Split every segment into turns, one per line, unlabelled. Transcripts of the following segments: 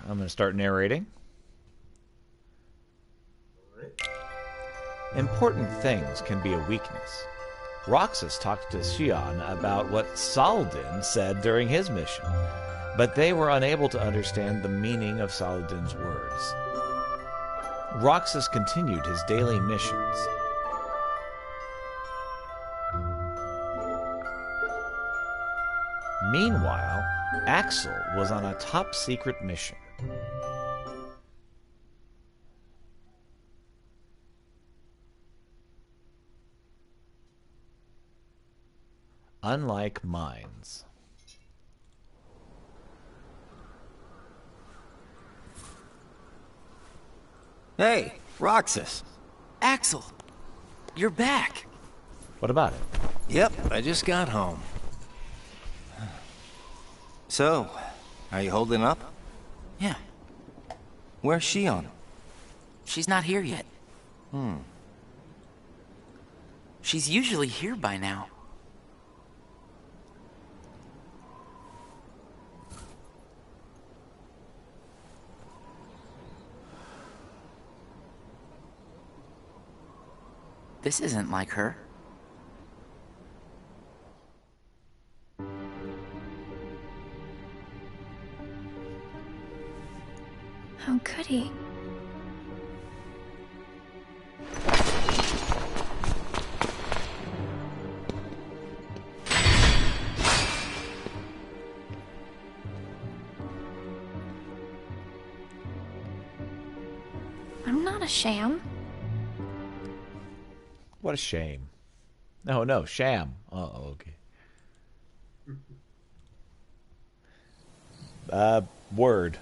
I'm going to start narrating. Important things can be a weakness. Roxas talked to Xion about what Saladin said during his mission, but they were unable to understand the meaning of Saladin's words. Roxas continued his daily missions. Meanwhile, Axel was on a top-secret mission. Unlike mines.
Hey, Roxas.
Axel, you're back.
What about it?
Yep, I just got home. So, are you holding up?
Yeah,
Where's Xion?
she's not here yet. She's usually here by now. This isn't like her.
How could he? I'm not a sham.
What a shame. No, sham. Okay. Word.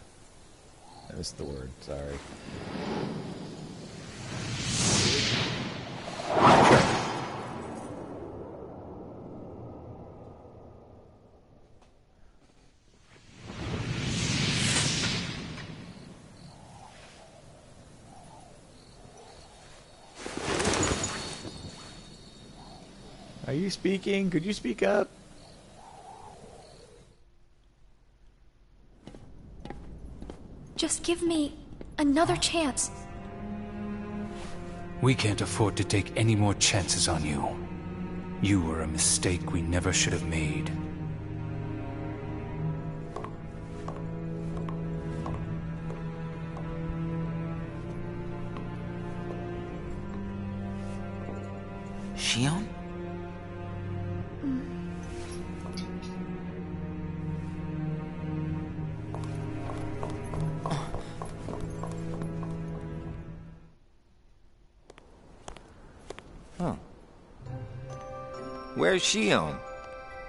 That was the word, sorry. Are you speaking? Could you speak up?
Just give me another chance.
We can't afford to take any more chances on you. You were a mistake we never should have made.
Xion?
Huh. Where's Xion?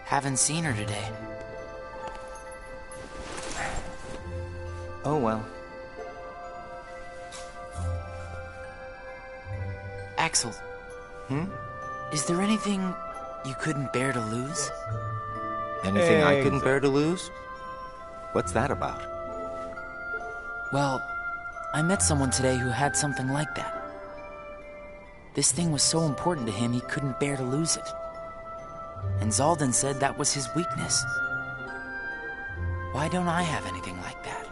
Haven't seen her today.
Oh well.
Axel. Is there anything you couldn't bear to lose?
Anything I couldn't bear to lose? What's that about?
Well, I met someone today who had something like that. This thing was so important to him he couldn't bear to lose it. And Zaldin said that was his weakness. Why don't I have anything like that?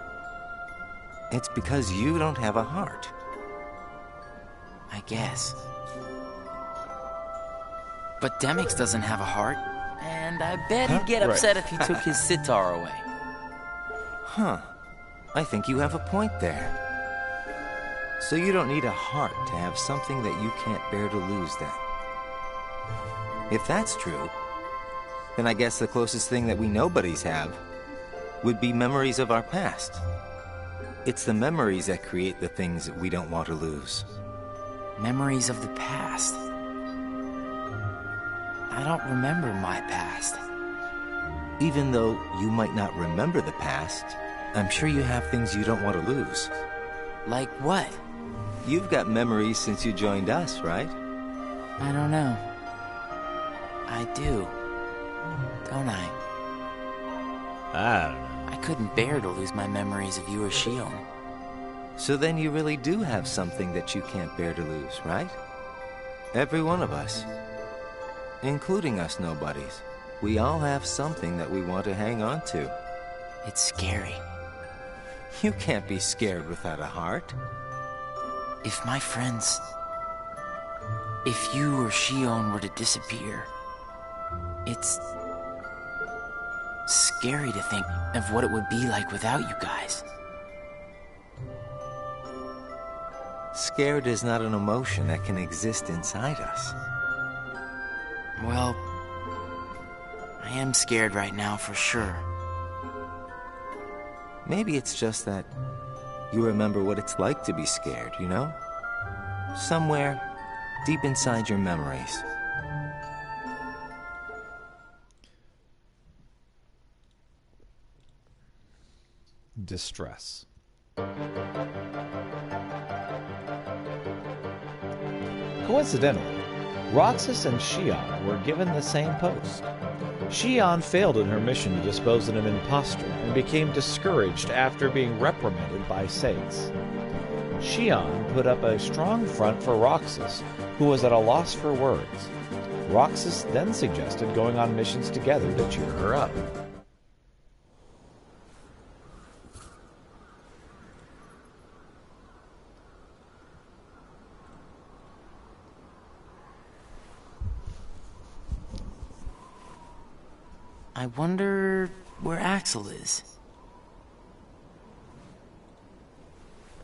It's because you don't have a heart.
I guess. But Demix doesn't have a heart, and I bet he'd get upset if he took his sitar away.
Huh. I think you have a point there. So you don't need a heart to have something that you can't bear to lose, then. If that's true, then I guess the closest thing that we nobodies have would be memories of our past. It's the memories that create the things that we don't want to lose.
Memories of the past. I don't remember my past.
Even though you might not remember the past, I'm sure you have things you don't want to lose.
Like what?
You've got memories since you joined us, right?
I don't know. I do. Don't I?
I don't know.
I couldn't bear to lose my memories of you or Xion.
So then you really do have something that you can't bear to lose, right? Every one of us. Including us nobodies. We all have something that we want to hang on to.
It's scary.
You can't be scared without a heart.
If my friends... If you or Shion were to disappear, it's... scary to think of what it would be like without you guys.
Scared is not an emotion that can exist inside us.
Well, I am scared right now for sure.
Maybe it's just that you remember what it's like to be scared, you know? Somewhere deep inside your memories.
Distress. Coincidentally, Roxas and Shion were given the same post. Shion failed in her mission to dispose of an impostor and became discouraged after being reprimanded by Sates. Shion put up a strong front for Roxas, who was at a loss for words. Roxas then suggested going on missions together to cheer her up.
I wonder where Axel is.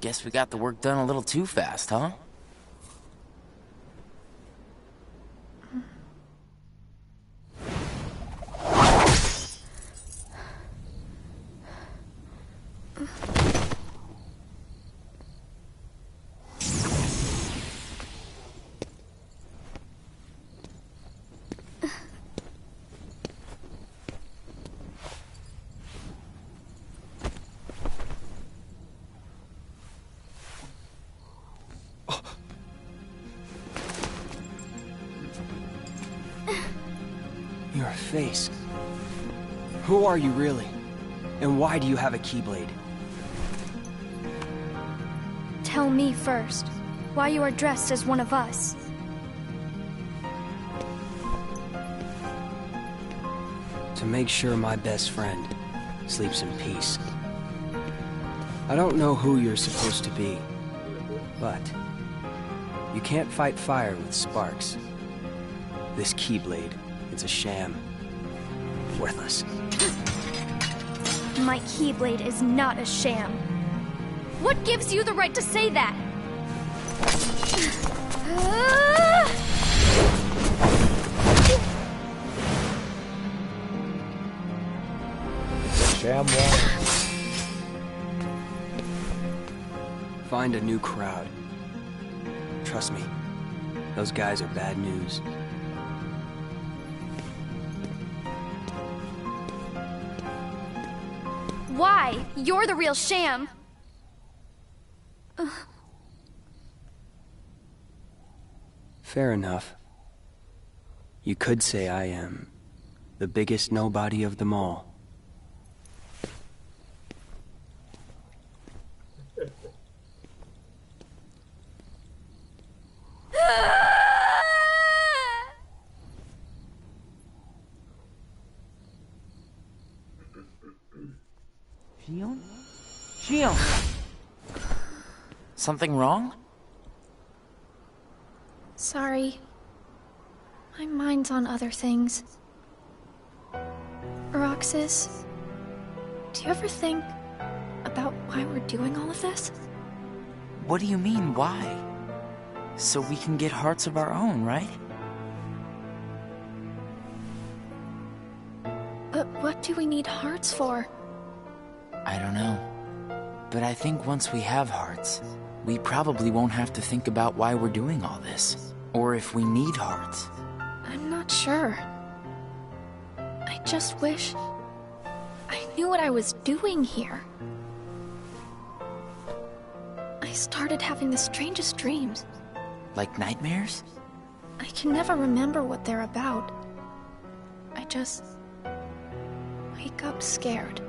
Guess we got the work done a little too fast, huh?
Your face. Who are you really? And why do you have a keyblade?
Tell me first, why you are dressed as one of us.
To make sure my best friend sleeps in peace. I don't know who you're supposed to be, but you can't fight fire with sparks. This keyblade, it's a sham. Worthless.
My keyblade is not a sham. What gives you the right to say that?
Sham one.
Find a new crowd. Trust me, those guys are bad news.
Why? You're the real sham.
Fair enough. You could say I am the biggest nobody of them all.
Shion? Shion! Something wrong?
Sorry. My mind's on other things. Roxas, do you ever think about why we're doing all of this?
What do you mean, why? So we can get hearts of our own, right?
But what do we need hearts for?
I don't know. But I think once we have hearts, we probably won't have to think about why we're doing all this. Or if we need hearts.
I'm not sure. I just wish I knew what I was doing here. I started having the strangest dreams.
Like nightmares?
I can never remember what they're about. I just wake up scared.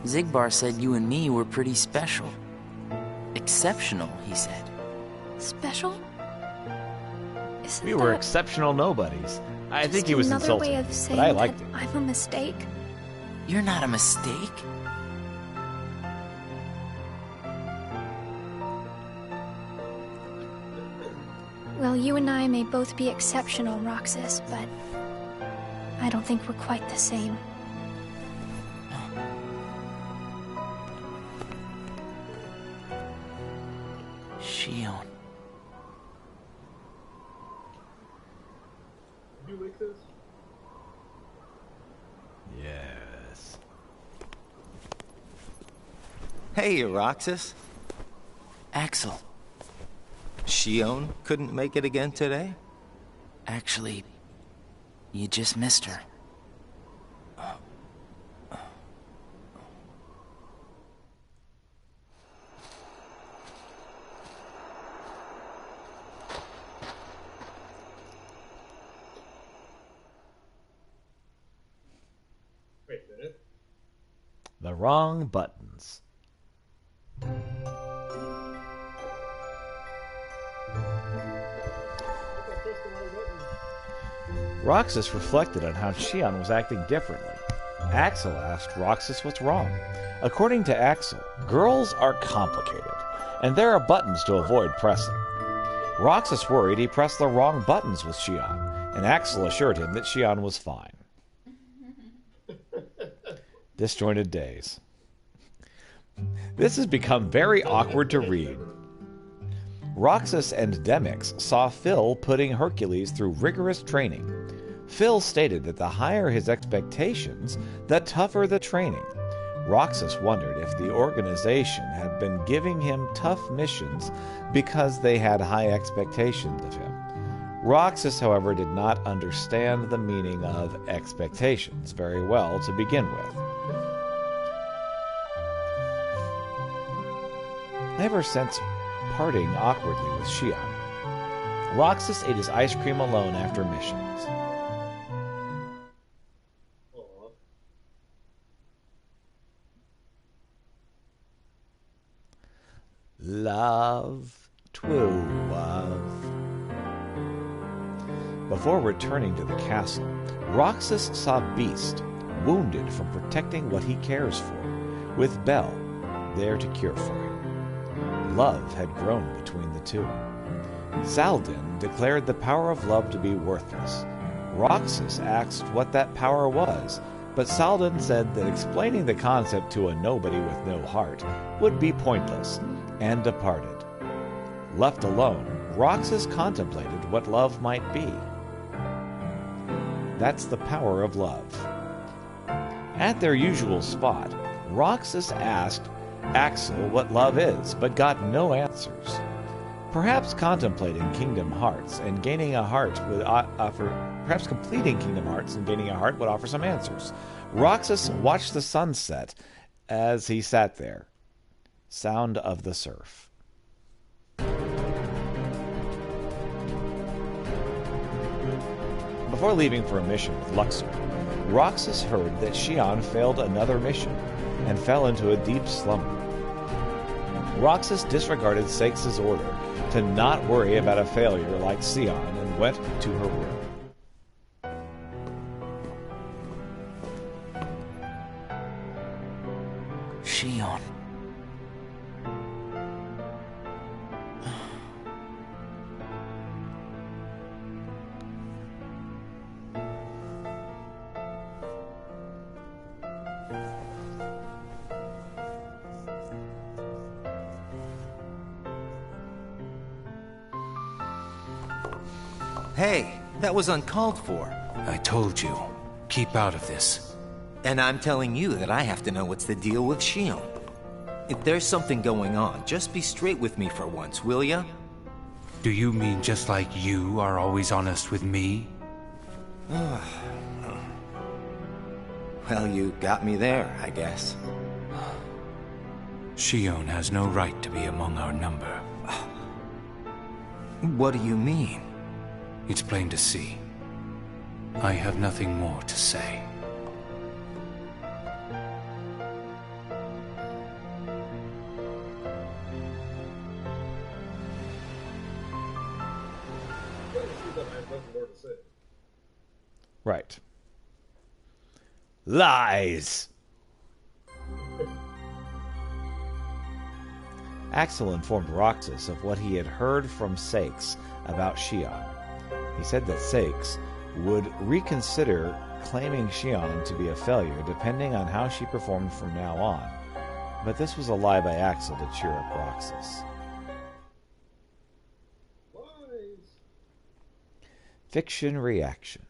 Zigbar said you and me were pretty special. Exceptional, he said.
Special? Isn't
We were
that
exceptional nobodies. I
just
think he was
another
insulting,
way of saying
but I liked
that
it.
I'm a mistake?
You're not a mistake.
Well, you and I may both be exceptional, Roxas, but I don't think we're quite the same.
Shion.
Yes.
Hey, Roxas.
Axel.
Shion couldn't make it again today?
Actually, you just missed her.
The wrong buttons. Roxas reflected on how Shion was acting differently. Axel asked Roxas what's wrong. According to Axel, girls are complicated, and there are buttons to avoid pressing. Roxas worried he pressed the wrong buttons with Shion, and Axel assured him that Shion was fine. Disjointed days. This has become very awkward to read. Roxas and Demix saw Phil putting Hercules through rigorous training. Phil stated that the higher his expectations, the tougher the training. Roxas wondered if the organization had been giving him tough missions because they had high expectations of him. Roxas, however, did not understand the meaning of expectations very well to begin with. Ever since parting awkwardly with Shion, Roxas ate his ice cream alone after missions. Love, true love. Before returning to the castle, Roxas saw Beast, wounded from protecting what he cares for, with Belle there to cure for him. Love had grown between the two. Zaldin declared the power of love to be worthless. Roxas asked what that power was, but Zaldin said that explaining the concept to a nobody with no heart would be pointless, and departed. Left alone, Roxas contemplated what love might be. That's the power of love. At their usual spot, Roxas asked Axel what love is, but got no answers. Perhaps completing Kingdom Hearts and gaining a heart would offer some answers. Roxas watched the sunset as he sat there. Sound of the surf. Before leaving for a mission with Luxor, Roxas heard that Shion failed another mission and fell into a deep slumber. Roxas disregarded Sakes' order to not worry about a failure like Sion and went to her room.
Shion.
Hey, that was uncalled for.
I told you, keep out of this.
And I'm telling you that I have to know what's the deal with Shion. If there's something going on, just be straight with me for once, will ya?
Do you mean just like you are always honest with me?
Well, you got me there, I guess.
Shion has no right to be among our number.
What do you mean?
It's plain to see. I have nothing more to say.
have nothing more to say.
Right. Lies! Axel informed Roxas of what he had heard from Sakes about Shion. He said that Sakes would reconsider claiming Shion to be a failure depending on how she performed from now on. But this was a lie by Axel to cheer up Roxas.
Lies.
Fiction reaction.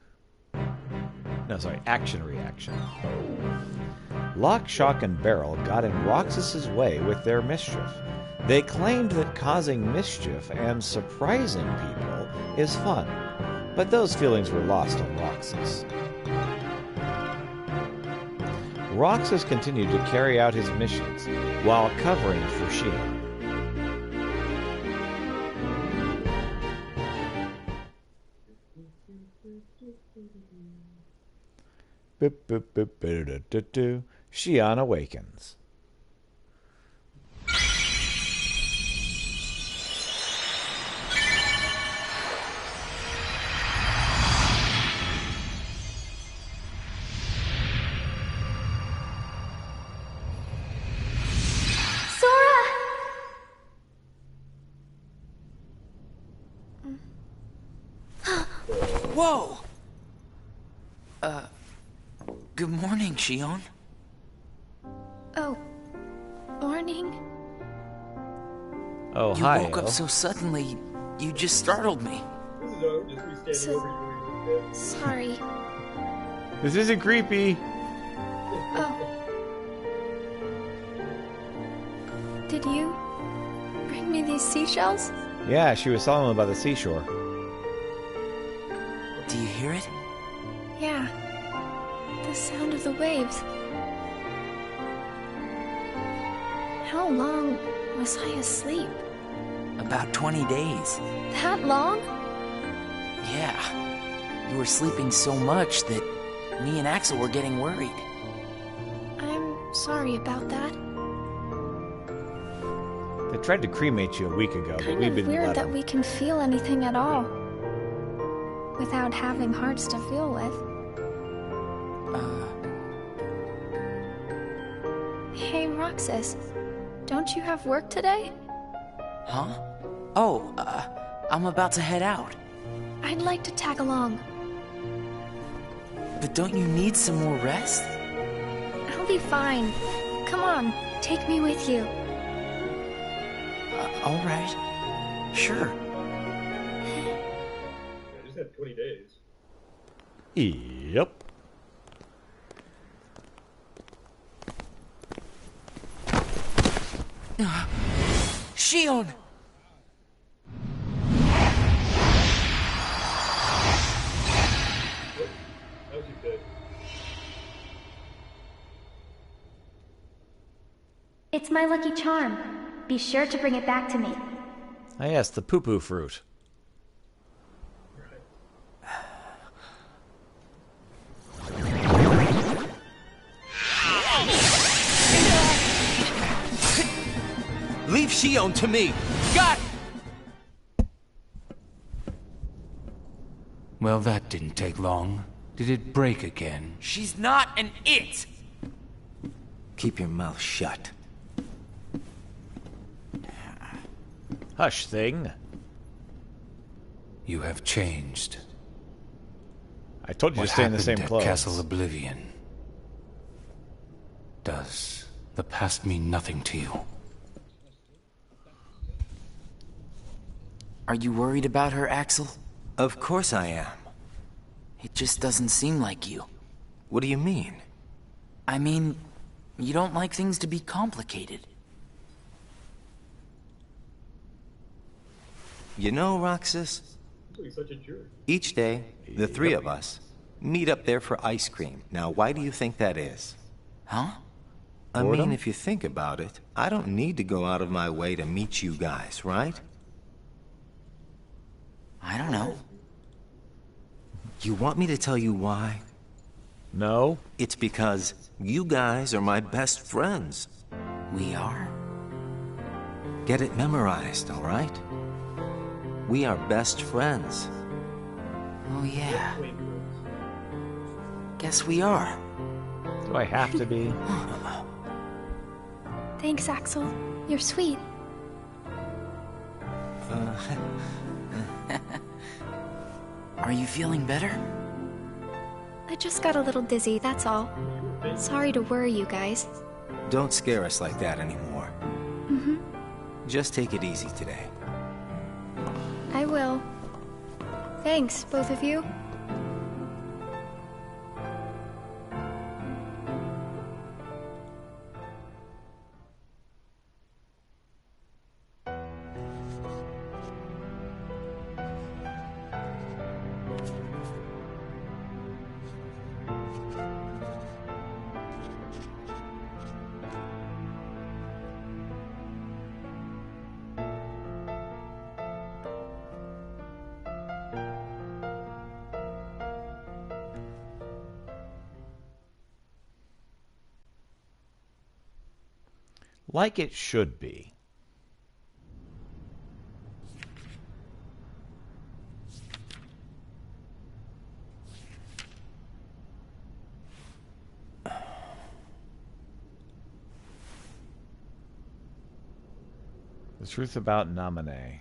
No, sorry, action reaction. Lock, Shock, and Barrel got in Roxas's way with their mischief. They claimed that causing mischief and surprising people is fun, but those feelings were lost on Roxas. Roxas continued to carry out his missions while covering for Shion. Shion awakens.
Whoa! Good morning, Shion.
Oh, morning?
Oh,
You
hi.
woke up so suddenly, you just startled me.
This is just me standing over you.
Sorry.
This isn't creepy.
Oh. Did you bring me these seashells?
Yeah, she was telling him about the seashore.
Do you hear it?
Yeah. The sound of the waves. How long was I asleep?
About 20 days.
That long?
Yeah. You were sleeping so much that me and Axel were getting worried.
I'm sorry about that.
They tried to cremate you a week ago, but
Kind
we've
of
been
weird
let
that
them.
we can feel anything at all without having hearts to feel with. Hey, Roxas, don't you have work today?
Huh? Oh, I'm about to head out.
I'd like to tag along.
But don't you need some more rest?
I'll be fine. Come on, take me with you.
All right. Sure.
I just had 20 days.
Yep.
Shion!
How's you dead?
It's my lucky charm. Be sure to bring it back to me.
Ah, yes, the poo-poo fruit.
Leave Shion to me!
Got!
Well, that didn't take long. Did it break again?
She's not an it!
Keep your mouth shut.
Hush, thing.
You have changed.
I told you
What
to stay in the
happened
same
at
clothes.
Castle Oblivion? Does the past mean nothing to you?
Are you worried about her, Axel?
Of course I am.
It just doesn't seem like you.
What do you mean?
I mean, you don't like things to be complicated.
You know, Roxas,
He's such a jerk.
each day, the three of us meet up there for ice cream. Now, why do you think that is?
Huh?
I
Boredom?
mean, if you think about it, I don't need to go out of my way to meet you guys, right?
I don't know.
You want me to tell you why?
No?
It's because you guys are my best friends.
We are?
Get it memorized, all right? We are best friends.
yeah. Guess we are.
Do I have to be?
Thanks, Axel. You're sweet.
Are you feeling better?
I just got a little dizzy, that's all. Sorry to worry you guys.
Don't scare us like that anymore.
Mm-hmm.
Just take it easy today.
I will. Thanks, both of you.
Like it should be. The truth about Naminé.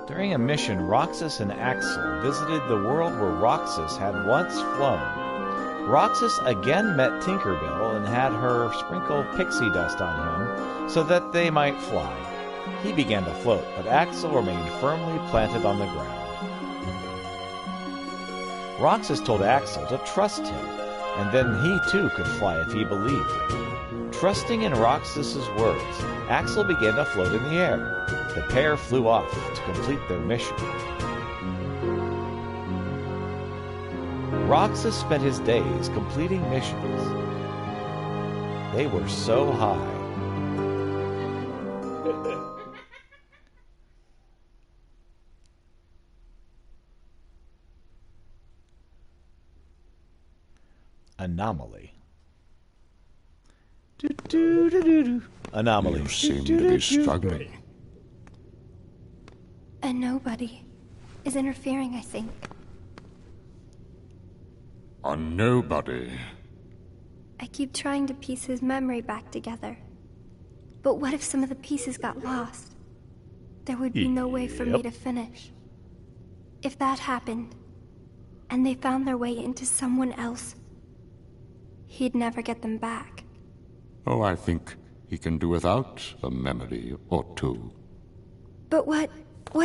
During a mission, Roxas and Axel visited the world where Roxas had once flown. Roxas again met Tinkerbell and had her sprinkle pixie dust on him so that they might fly. He began to float, but Axel remained firmly planted on the ground. Roxas told Axel to trust him, and then he too could fly if he believed it. Trusting in Roxas's words, Axel began to float in the air. The pair flew off to complete their mission. Roxas spent his days completing missions. They were so high. Anomaly. Anomaly.
You seem to be struggling.
A nobody is interfering, I think.
A nobody.
I keep trying to piece his memory back together. But what if some of the pieces got lost? There would be no way for me to finish. If that happened, and they found their way into someone else, he'd never get them back.
Oh, I think he can do without a memory or two.
But what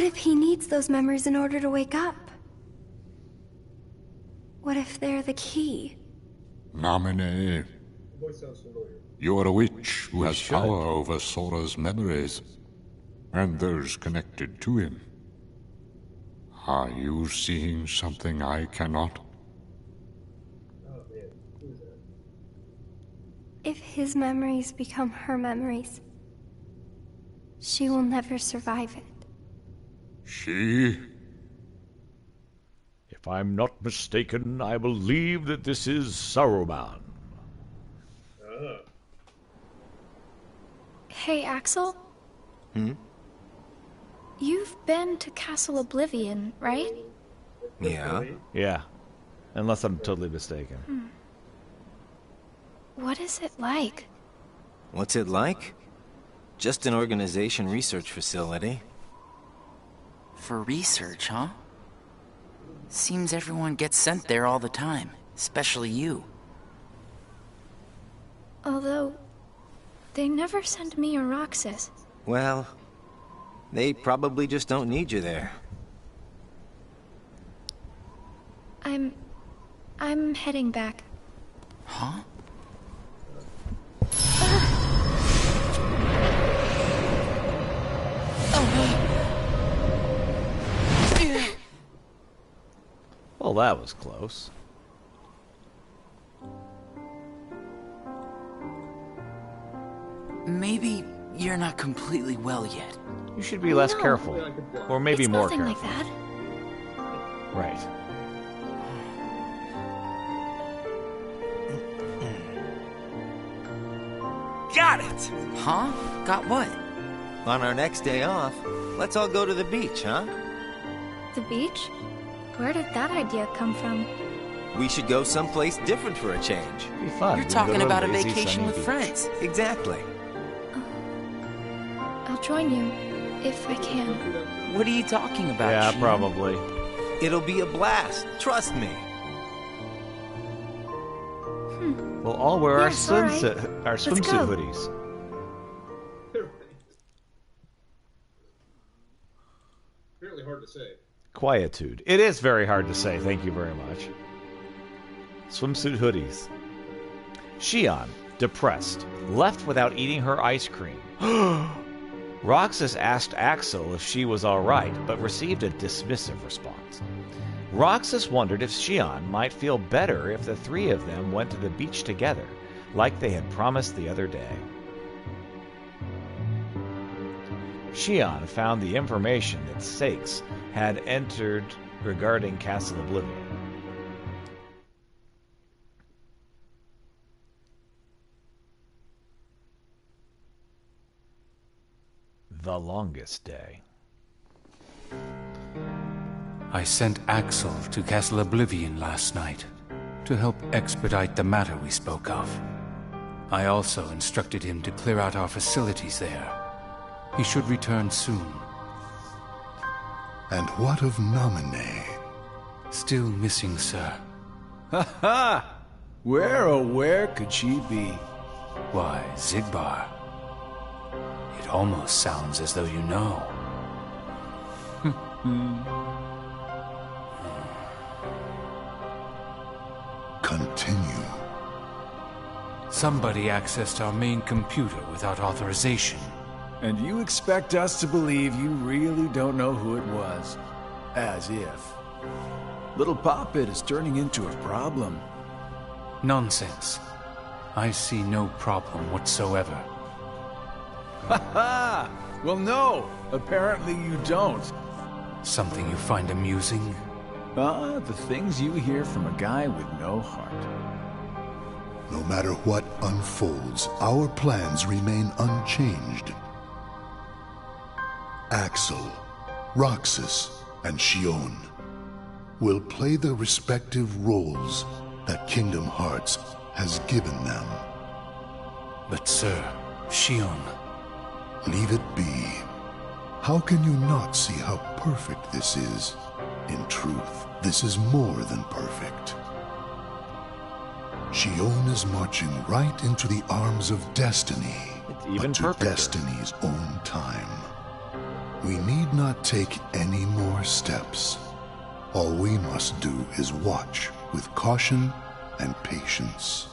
if he needs those memories in order to wake up? What if they're the key?
Naminé,
Voice sounds familiar.
you're a witch who has power over Sora's memories, and those connected to him. Are you seeing something I cannot?
Oh man, who is that?
If his memories become her memories, she will never survive it.
She?
If I'm not mistaken, I believe that this is Saruman.
Ah,
Hey, Axel?
Hmm?
You've been to Castle Oblivion, right?
Yeah.
Yeah, unless I'm totally mistaken.
What is it like?
What's it like? Just an organization research facility.
For research, huh? Seems everyone gets sent there all the time, especially you.
Although, they never send me or Roxas.
Well, they probably just don't need you there.
I'm heading back.
Huh?
Well, that was close.
Maybe you're not completely well yet.
You should be less
No.
careful. Or maybe
It's
more
nothing
careful.
like that.
Right.
Got it! Huh? Got what?
On our next day off, let's all go to the beach, huh?
The beach? Where did that idea come from?
We should go someplace different for a change.
It'd be fun.
You're
We can go
talking
to
about a
lazy,
vacation
sunny
with
beach.
friends.
Exactly.
I'll join you, if I can.
What are you talking about,
Yeah,
Shion?
probably.
It'll be a blast. Trust me.
We'll all wear
Yes, all right.
our
Let's
swimsuit
go.
hoodies.
Apparently hard to say.
Quietude. It is very hard to say. Thank you very much. Swimsuit hoodies. Shion, depressed, left without eating her ice cream. Roxas asked Axel if she was all right, but received a dismissive response. Roxas wondered if Shion might feel better if the three of them went to the beach together, like they had promised the other day. Shion found the information that Sakes had entered regarding Castle Oblivion. The longest day.
I sent Axel to Castle Oblivion last night to help expedite the matter we spoke of. I also instructed him to clear out our facilities there. He should return soon.
And what of Naminé?
Still missing, sir.
Ha ha! Where, oh where could she be?
Why, Zigbar. It almost sounds as though you know.
Continue.
Somebody accessed our main computer without authorization.
And you expect us to believe you really don't know who it was? As if. Little Poppet is turning into a problem.
Nonsense. I see no problem whatsoever.
Ha ha! Well, no, apparently you don't.
Something you find amusing?
The things you hear from a guy with no heart.
No matter what unfolds, our plans remain unchanged. Axel, Roxas, and Shion will play the respective roles that Kingdom Hearts has given them.
But sir, Shion...
Leave it be. How can you not see how perfect this is? In truth, this is more than perfect. Shion is marching right into the arms of destiny,
It's even
but to
perfecter.
destiny's own time. We need not take any more steps. All we must do is watch with caution and patience.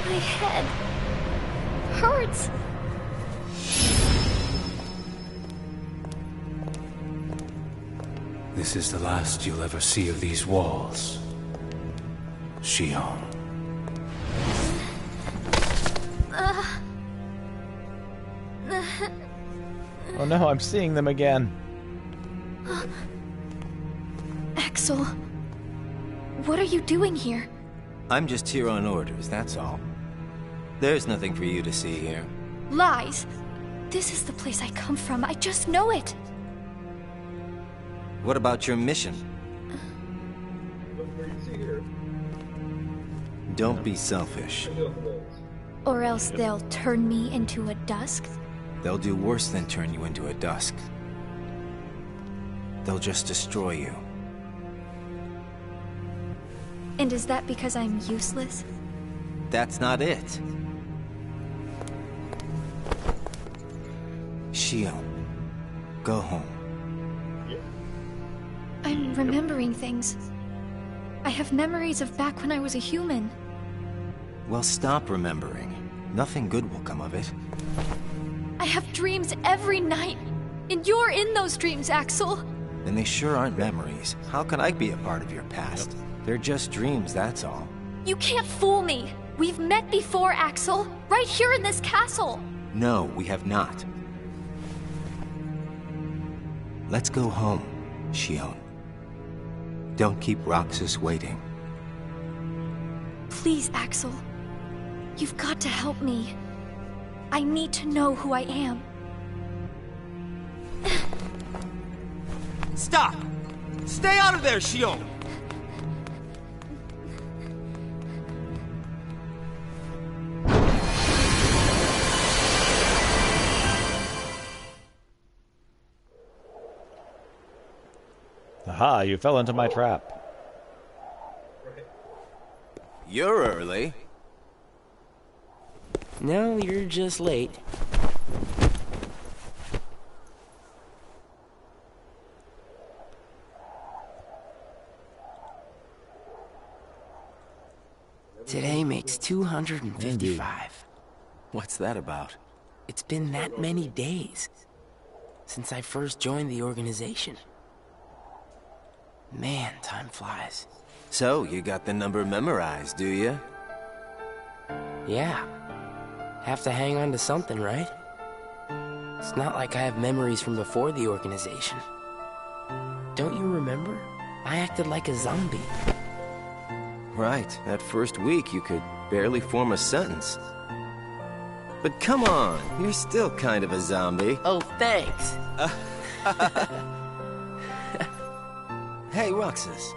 My head hurts.
This is the last you'll ever see of these walls. Shion.
Oh no, I'm seeing them again.
Axel, what are you doing here?
I'm just here on orders, that's all. There's nothing for you to see here.
Lies. This is the place I come from. I just know it.
What about your mission?
Nothing for you to see here.
Don't be selfish.
Check out the walls.
Or else they'll turn me into a dusk.
They'll do worse than turn you into a dusk. They'll just destroy you.
And is that because I'm useless?
That's not it. Shion, go home.
I'm remembering things. I have memories of back when I was a human.
Well, stop remembering. Nothing good will come of it.
I have dreams every night. And you're in those dreams, Axel.
And they sure aren't memories. How can I be a part of your past? They're just dreams, that's all.
You can't fool me.
We've met before, Axel. Right here in this castle.
No, we have not. Let's go home, Shion. Don't keep Roxas waiting.
Please, Axel. You've got to help me. I need to know who I am.
Stop! Stay out of there, Shion!
Aha, you fell into my trap.
You're early.
No, you're just late. Today makes 255.
What's that about?
It's been that many days since I first joined the organization. Man, time flies.
So, you got the number memorized, do you?
Yeah. Have to hang on to something, right? It's not like I have memories from before the organization. Don't you remember? I acted like a zombie.
Right. That first week, you could barely form a sentence. But come on, you're still kind of a zombie.
Oh, thanks.
Hey, Roxas.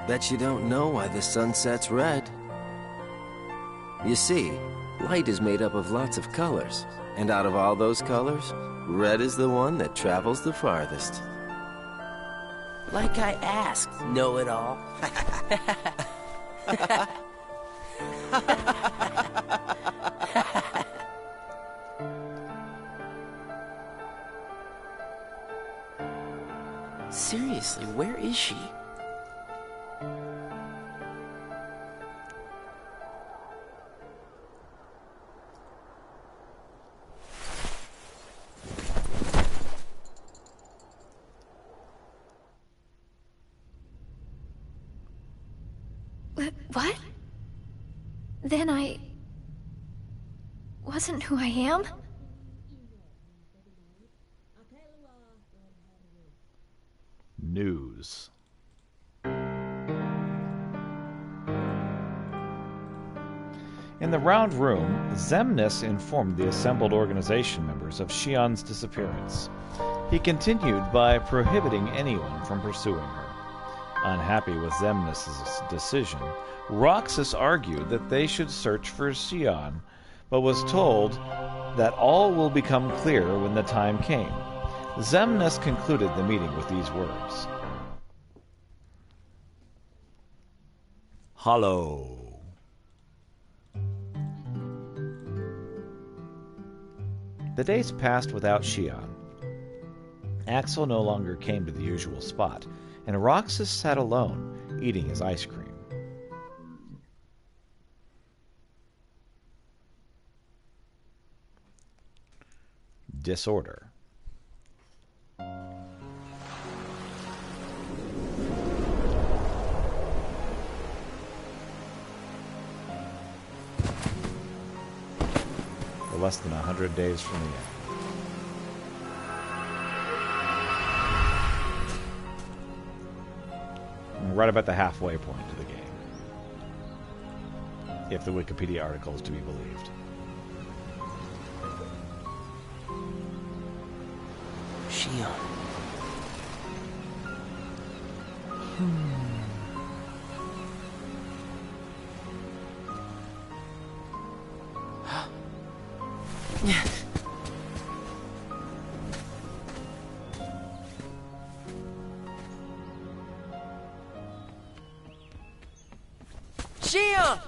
Bet you don't know why the sun sets red. You see, light is made up of lots of colors. And out of all those colors, red is the one that travels the farthest.
Like I asked, know-it-all. Seriously, where is she?
What? Then I wasn't who I am?
News. In the round room, Xemnas informed the assembled organization members of Shion's disappearance. He continued by prohibiting anyone from pursuing her. Unhappy with Xemnas' decision, Roxas argued that they should search for Shion, but was told that all will become clear when the time came. Xemnas concluded the meeting with these words. Hollow. The days passed without Shion. Axel no longer came to the usual spot, and Roxas sat alone, eating his ice cream. Disorder. We're less than 100 days from the end. Right about the halfway point of the game, if the Wikipedia article is to be believed.
Shion. Shion!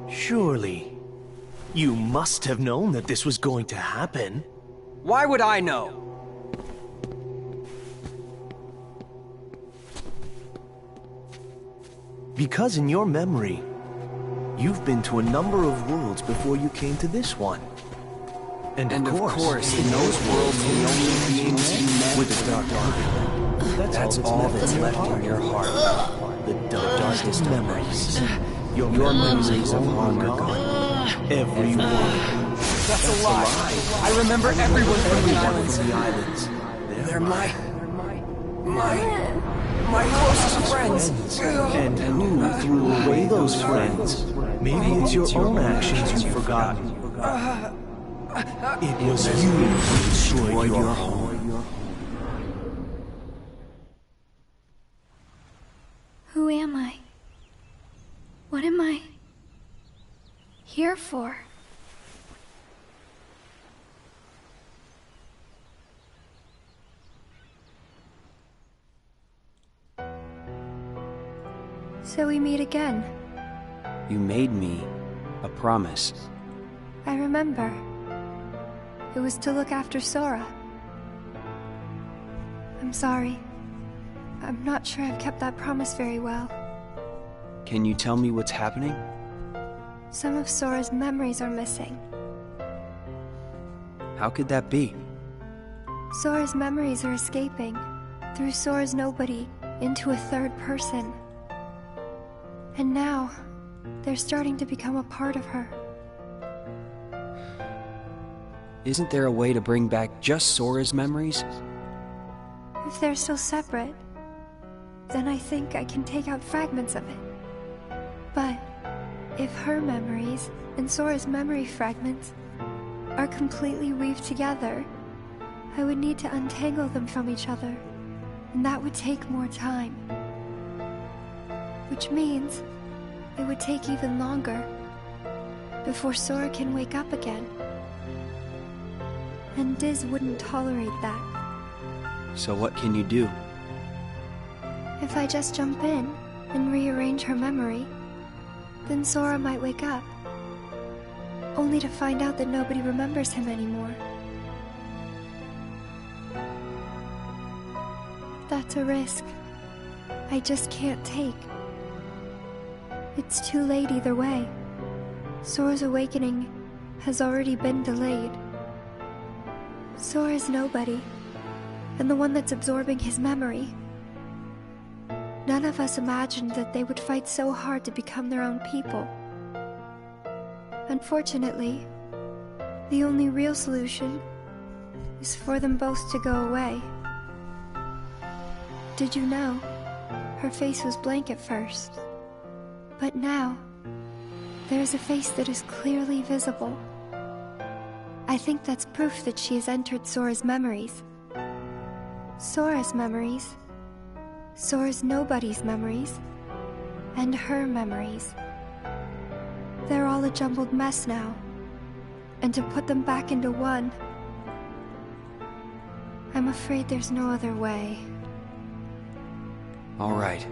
Surely, you must have known that this was going to happen.
Why would I know?
Because in your memory, You've been to a number of worlds before you came to this one. And of course, in those worlds, the only beings you met with the dark dark. That's all that's left in your heart. The darkest memories. Your memories of long gone. Everyone.
That's a lie. I remember everyone from the islands. They're my closest friends.
And who threw away those friends? Maybe it's your own actions you've forgotten. It was you who destroyed your home.
Who am I? What am I here for? So we meet again.
You made me a promise.
I remember. It was to look after Sora. I'm sorry. I'm not sure I've kept that promise very well.
Can you tell me what's happening?
Some of Sora's memories are missing.
How could that be?
Sora's memories are escaping through Sora's nobody into a third person. And now, they're starting to become a part of her.
Isn't there a way to bring back just Sora's memories?
If they're still separate, then I think I can take out fragments of it. But if her memories and Sora's memory fragments are completely weaved together, I would need to untangle them from each other, and that would take more time. Which means it would take even longer before Sora can wake up again. And Diz wouldn't tolerate that.
So what can you do?
If I just jump in and rearrange her memory, then Sora might wake up, only to find out that nobody remembers him anymore. That's a risk I just can't take. It's too late either way. Sora's awakening has already been delayed. Sora's nobody, and the one that's absorbing his memory. None of us imagined that they would fight so hard to become their own people. Unfortunately, the only real solution is for them both to go away. Did you know? Her face was blank at first. But now, there's a face that is clearly visible. I think that's proof that she has entered Sora's memories. Sora's memories, Sora's nobody's memories, and her memories. They're all a jumbled mess now, and to put them back into one, I'm afraid there's no other way.
All right.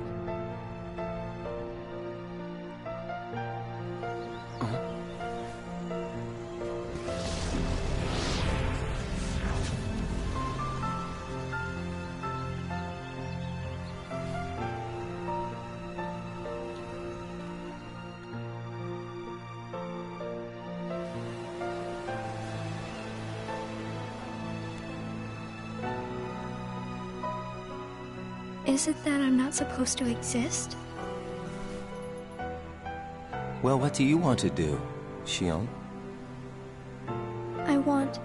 Is it that I'm not supposed to exist?
Well, what do you want to do, Xion?
I want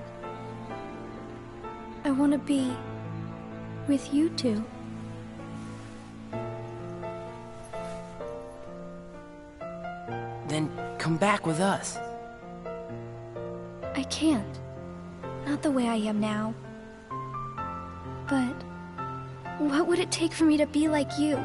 to be with you two.
Then come back with us.
I can't. Not the way I am now. But what would it take for me to be like you?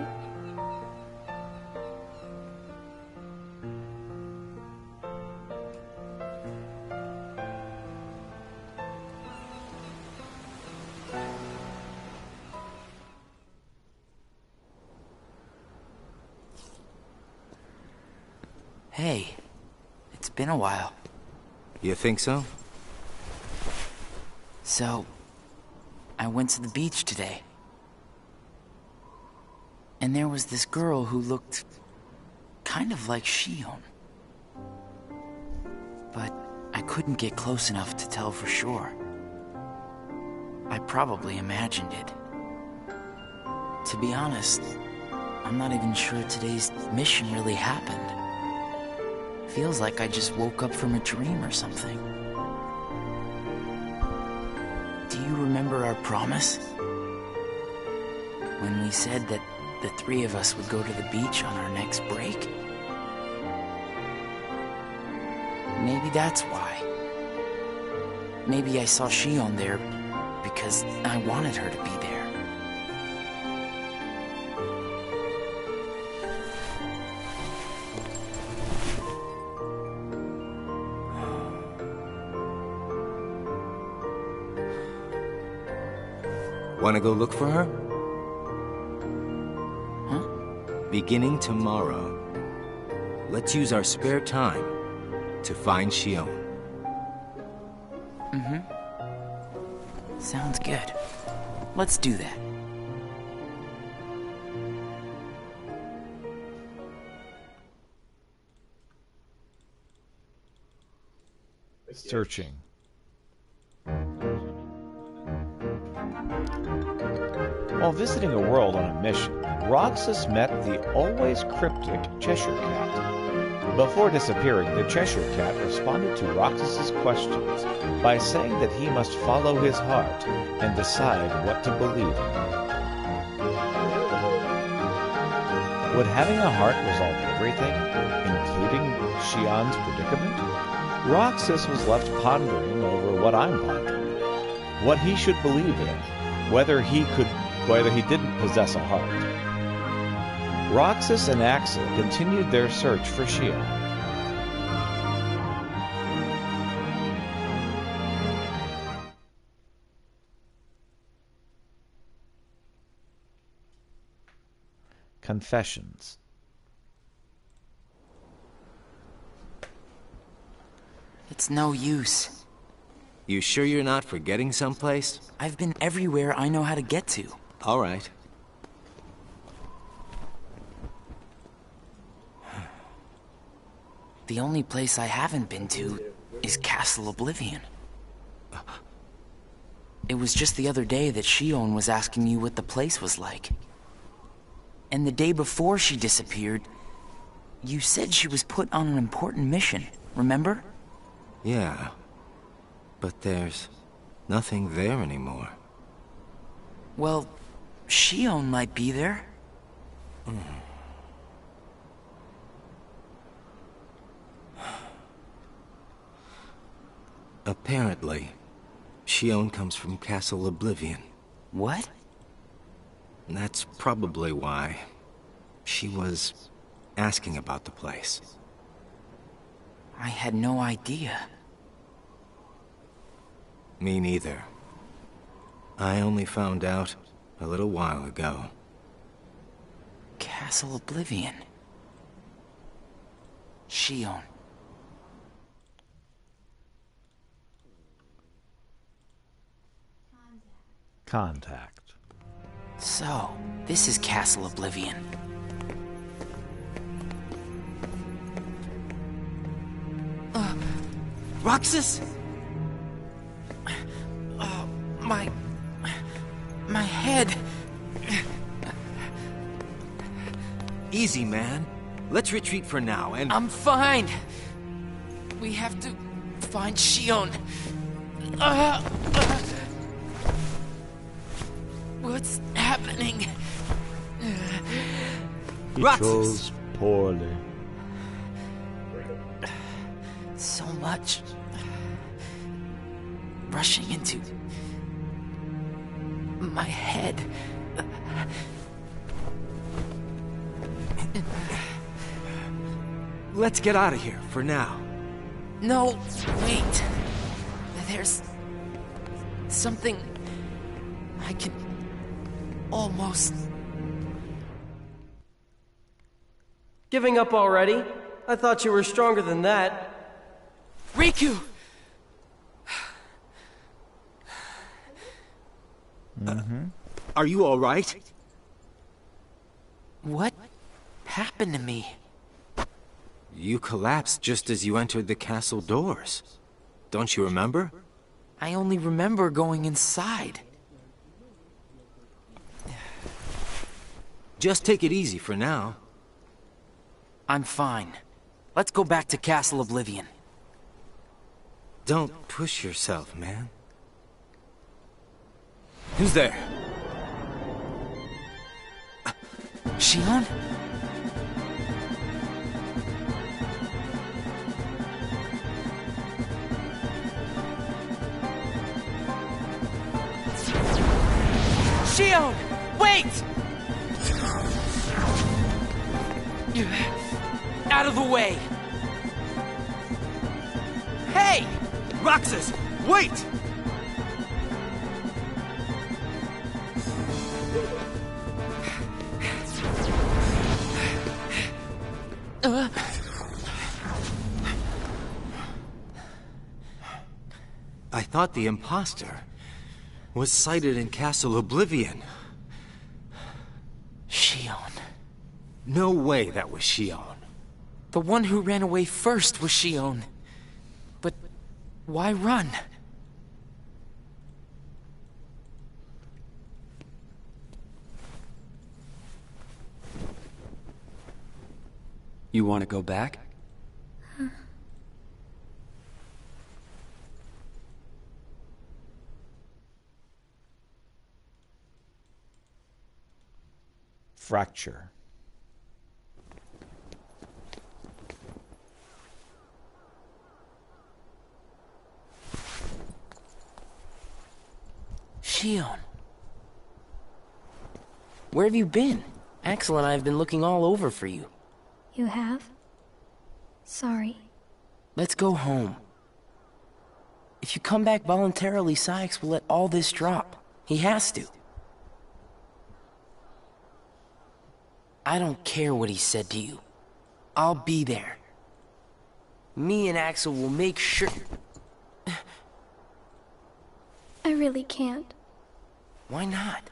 Hey, it's been a while.
You think so?
So, I went to the beach today. And there was this girl who looked kind of like Xion. but I couldn't get close enough to tell for sure. I probably imagined it. To be honest, I'm not even sure today's mission really happened. Feels like I just woke up from a dream or something. Do you remember our promise? When we said that the three of us would go to the beach on our next break? Maybe that's why. Maybe I saw Shion there because I wanted her to be there.
Want to go look for her?
Huh?
Beginning tomorrow, let's use our spare time to find Shion.
Mm-hmm. Sounds good. Let's do that.
Searching. While visiting a world on a mission, Roxas met the always cryptic Cheshire Cat. Before disappearing, the Cheshire Cat responded to Roxas's questions by saying that he must follow his heart and decide what to believe in. Would having a heart resolve everything, including Shion's predicament? Roxas was left pondering over what I'm pondering. What he should believe in, whether he didn't possess a heart. Roxas and Axel continued their search for Shion. Confessions.
It's no use.
You sure you're not forgetting someplace?
I've been everywhere I know how to get to.
All right.
The only place I haven't been to is Castle Oblivion. It was just the other day that Shion was asking me what the place was like. And the day before she disappeared, you said she was put on an important mission, remember?
Yeah. But there's nothing there anymore.
Well, Shion might be there.
Apparently, Shion comes from Castle Oblivion.
What?
That's probably why she was asking about the place.
I had no idea.
Me neither. I only found out a little while ago.
Castle Oblivion. Shion.
Contact.
So, this is Castle Oblivion. Roxas? My head.
Easy, man. Let's retreat for now and...
I'm fine. We have to find Shion. What's happening?
He
Roxas!
chose poorly.
So much. Rushing into my head.
Let's get out of here for now.
No, wait. There's something I can almost...
Giving up already? I thought you were stronger than that.
Riku!
Are you all right?
What happened to me?
You collapsed just as you entered the castle doors. Don't you remember?
I only remember going inside.
Just take it easy for now.
I'm fine. Let's go back to Castle Oblivion.
Don't push yourself, man. Who's there?
Shion? Shion! Wait! Out of the way! Hey!
Roxas, wait! I thought the imposter was sighted in Castle Oblivion.
Shion.
No way that was Shion.
The one who ran away first was Shion. But why run?
You want to go back?
Fracture.
Shion. Where have you been? Axel and I have been looking all over for you.
You have? Sorry.
Let's go home. If you come back voluntarily, Sykes will let all this drop. He has to. I don't care what he said to you. I'll be there. Me and Axel will make sure...
I really can't.
Why not?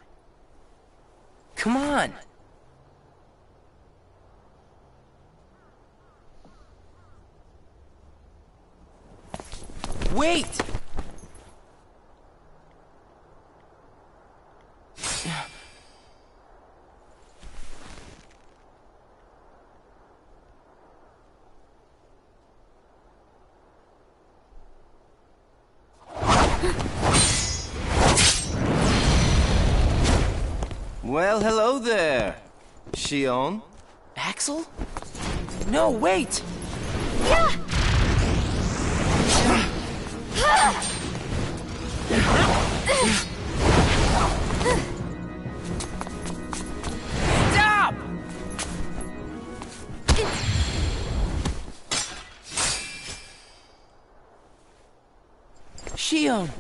Come on! Wait!
Well, hello there, Shion.
Axel? No, wait! Stop! Shion!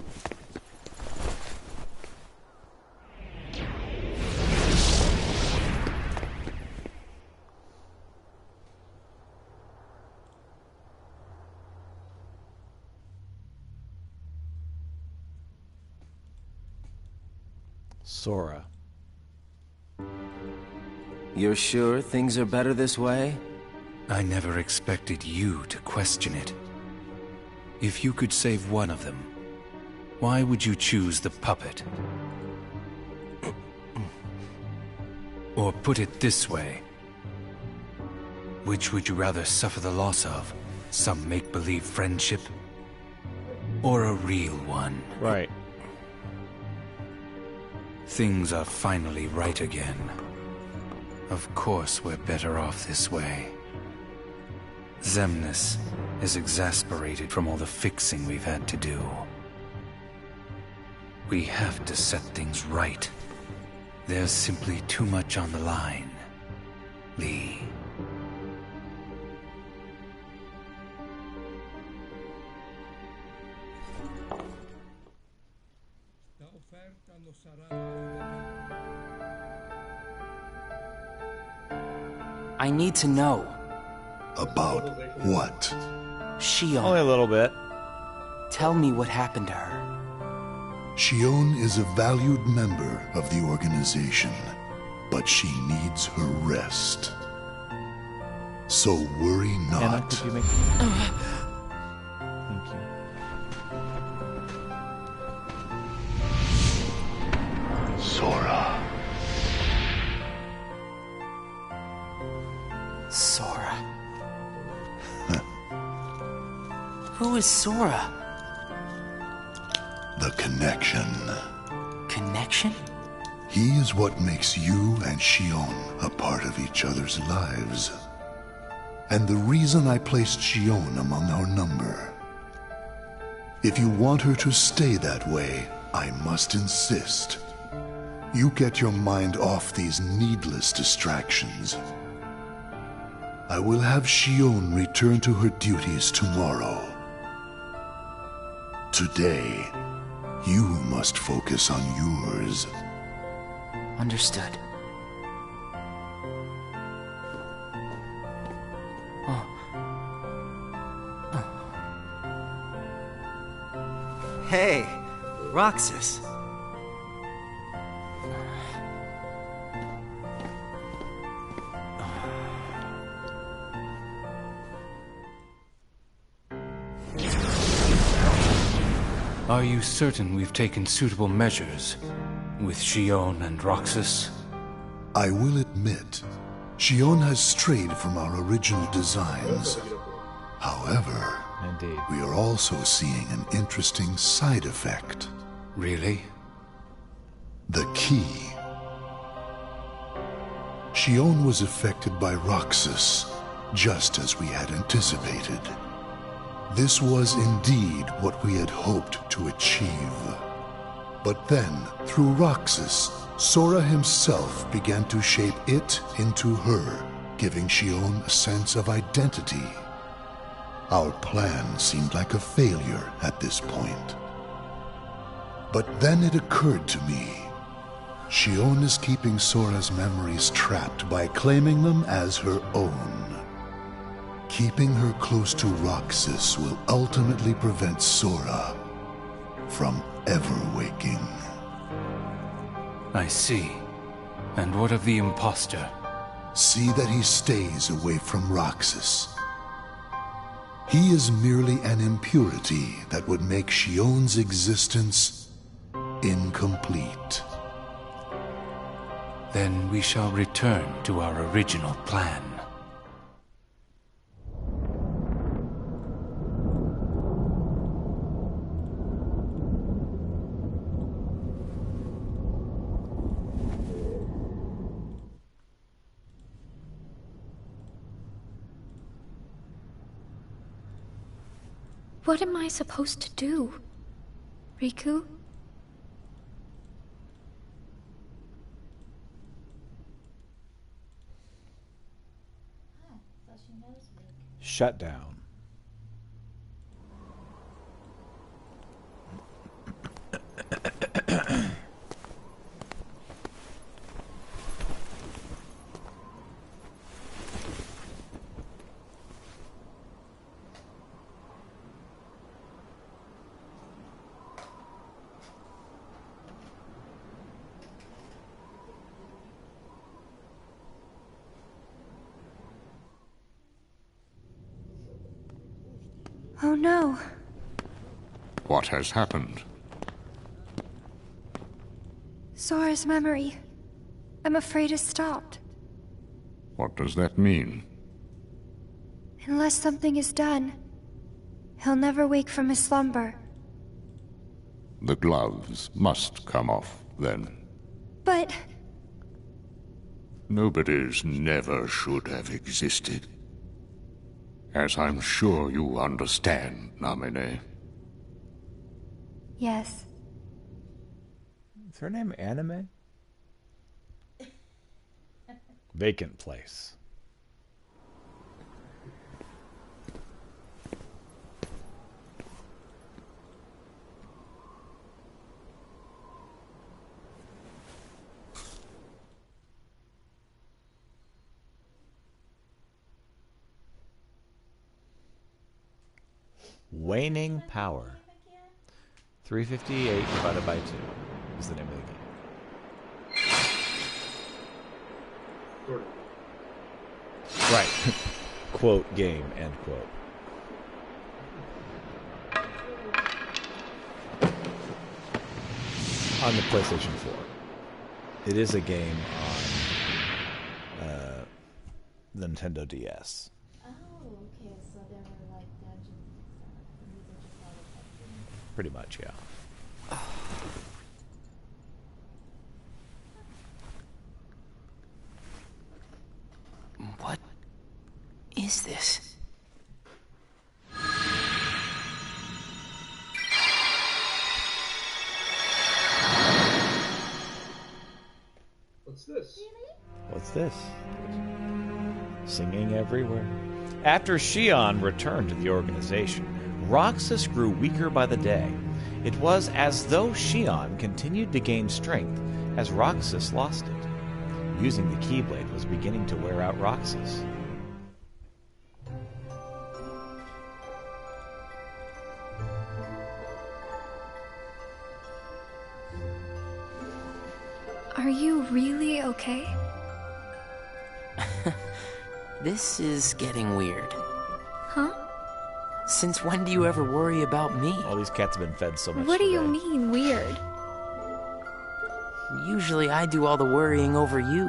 Sora.
You're sure things are better this way?
I never expected you to question it. If you could save one of them, why would you choose the puppet? Or put it this way, which would you rather suffer the loss of? Some make-believe friendship? Or a real one?
Right.
Things are finally right again. Of course we're better off this way. Xemnas is exasperated from all the fixing we've had to do. We have to set things right. There's simply too much on the line, Lee.
I need to know.
About what?
Shion.
Only a little bit.
Tell me what happened to her.
Shion is a valued member of the organization, but she needs her rest. So worry
Anna,
not.
could you make... Thank you.
Sora.
Sora. Who is Sora?
The connection.
Connection?
He is what makes you and Xion a part of each other's lives. And the reason I placed Xion among our number. If you want her to stay that way, I must insist. You get your mind off these needless distractions. I will have Xion return to her duties tomorrow. Today, you must focus on yours.
Understood.
Hey, Roxas.
Are you certain we've taken suitable measures with Xion and Roxas?
I will admit, Xion has strayed from our original designs. However,
Indeed.
we are also seeing an interesting side effect.
Really?
The key. Xion was affected by Roxas, just as we had anticipated. This was indeed what we had hoped to achieve. But then, through Roxas, Sora himself began to shape it into her, giving Xion a sense of identity. Our plan seemed like a failure at this point. But then it occurred to me. Xion is keeping Sora's memories trapped by claiming them as her own. Keeping her close to Roxas will ultimately prevent Sora from ever waking.
I see. And what of the imposter?
See that he stays away from Roxas. He is merely an impurity that would make Xion's existence incomplete.
Then we shall return to our original plan.
What am I supposed to do? Riku?
Shut down.
Oh no.
What has happened?
Sora's memory. I'm afraid it stopped.
What does that mean?
Unless something is done, he'll never wake from his slumber.
The gloves must come off, then.
But...
Nobody's never should have existed. As I'm sure you understand, Namine.
yes.
Is her name Anime? Vacant place. Waning Power. 358 divided by 2 is the name of the game. Right. quote game, end quote. On the PlayStation 4. It is a game on the Nintendo DS.
Oh, okay, so there were like dungeons and stuff. And these are just all the cutscenes.
Pretty much, yeah.
What is this?
What's this?
What's this? Singing everywhere. After Shion returned to the organization, Roxas grew weaker by the day. It was as though Shion continued to gain strength as Roxas lost it. Using the Keyblade was beginning to wear out Roxas.
Are you really okay?
This is getting weird.
Huh?
Since when do you ever worry about me?
All these cats have been fed so much
What do you
today.
mean, weird?
Usually I do all the worrying over you.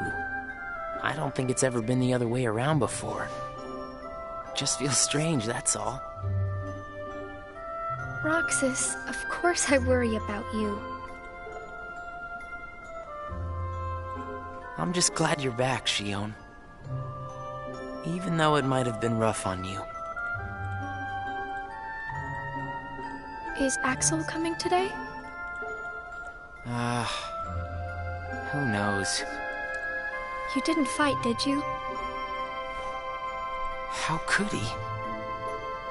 I don't think it's ever been the other way around before. Just feels strange, that's all.
Roxas, of course I worry about you.
I'm just glad you're back, Shion. Even though it might have been rough on you.
Is Axel coming today?
Who knows?
You didn't fight, did you?
How could he?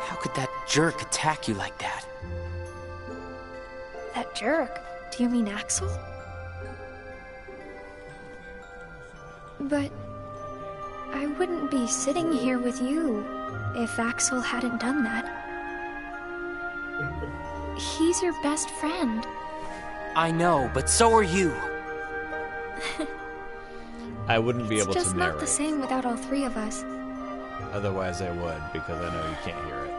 How could that jerk attack you like that?
That jerk? Do you mean Axel? But I wouldn't be sitting here with you if Axel hadn't done that. He's your best friend.
I know, but so are you.
I wouldn't be able
It's
to
just
narrate.
not the same without all three of us.
Otherwise I would, because I know you can't hear it.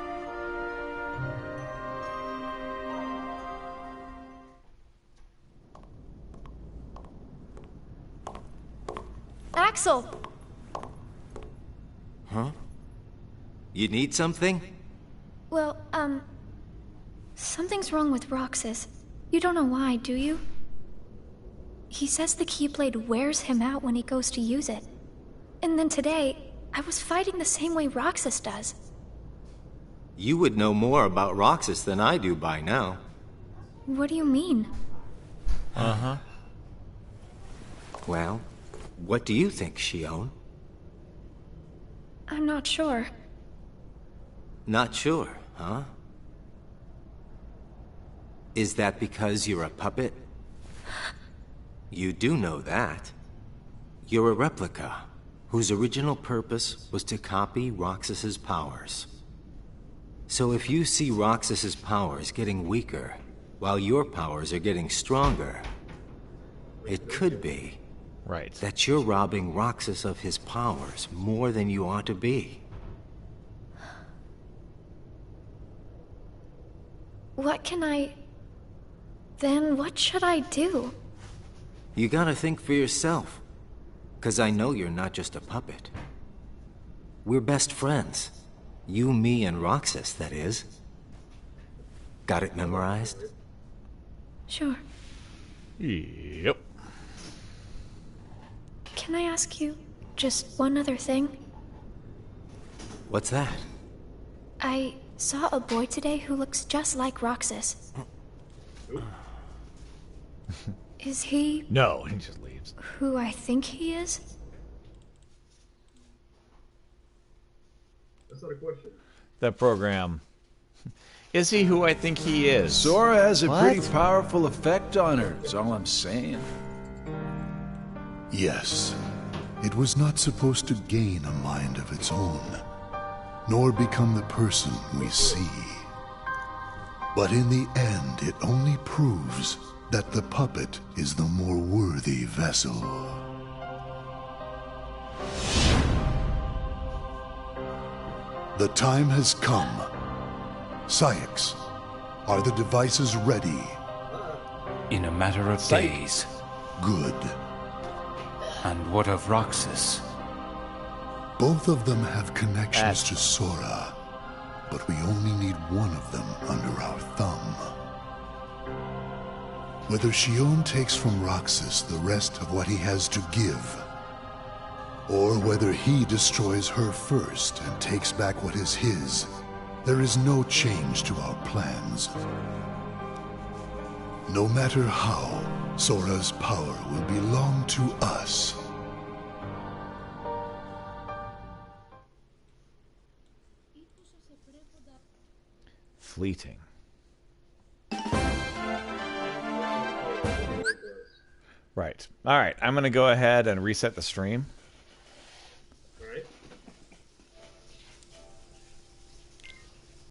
Axel!
Huh? You need something?
Well, something's wrong with Roxas. You don't know why, do you? He says the Keyblade wears him out when he goes to use it. And then today, I was fighting the same way Roxas does.
You would know more about Roxas than I do by now.
What do you mean?
Uh-huh.
Well, what do you think, Shion?
I'm not sure.
Not sure, huh? Is that because you're a puppet? You do know that. You're a replica, whose original purpose was to copy Roxas's powers. So if you see Roxas's powers getting weaker, while your powers are getting stronger, it could be that you're robbing Roxas of his powers more than you ought to be.
What can I... Then what should I do?
You gotta think for yourself. 'Cause I know you're not just a puppet. We're best friends. You, me, and Roxas, that is. Got it memorized?
Sure.
Yep.
Can I ask you just one other thing?
What's that?
I saw a boy today who looks just like Roxas. Is he...
No, he just leaves.
Who I think he is?
That's not a question.
That program. Is he who I think he is?
Sora has a
What?
pretty powerful effect on her, is all I'm saying.
Yes, it was not supposed to gain a mind of its own, nor become the person we see. But in the end, it only proves that the puppet is the more worthy vessel. The time has come. Syx, are the devices ready?
In a matter of days.
Good.
And what of Roxas?
Both of them have connections to Sora, but we only need one of them under our thumb. Whether Xion takes from Roxas the rest of what he has to give, or whether he destroys her first and takes back what is his, there is no change to our plans. No matter how, Sora's power will belong to us.
Fleeting. Right. All right. I'm going to go ahead and reset the stream.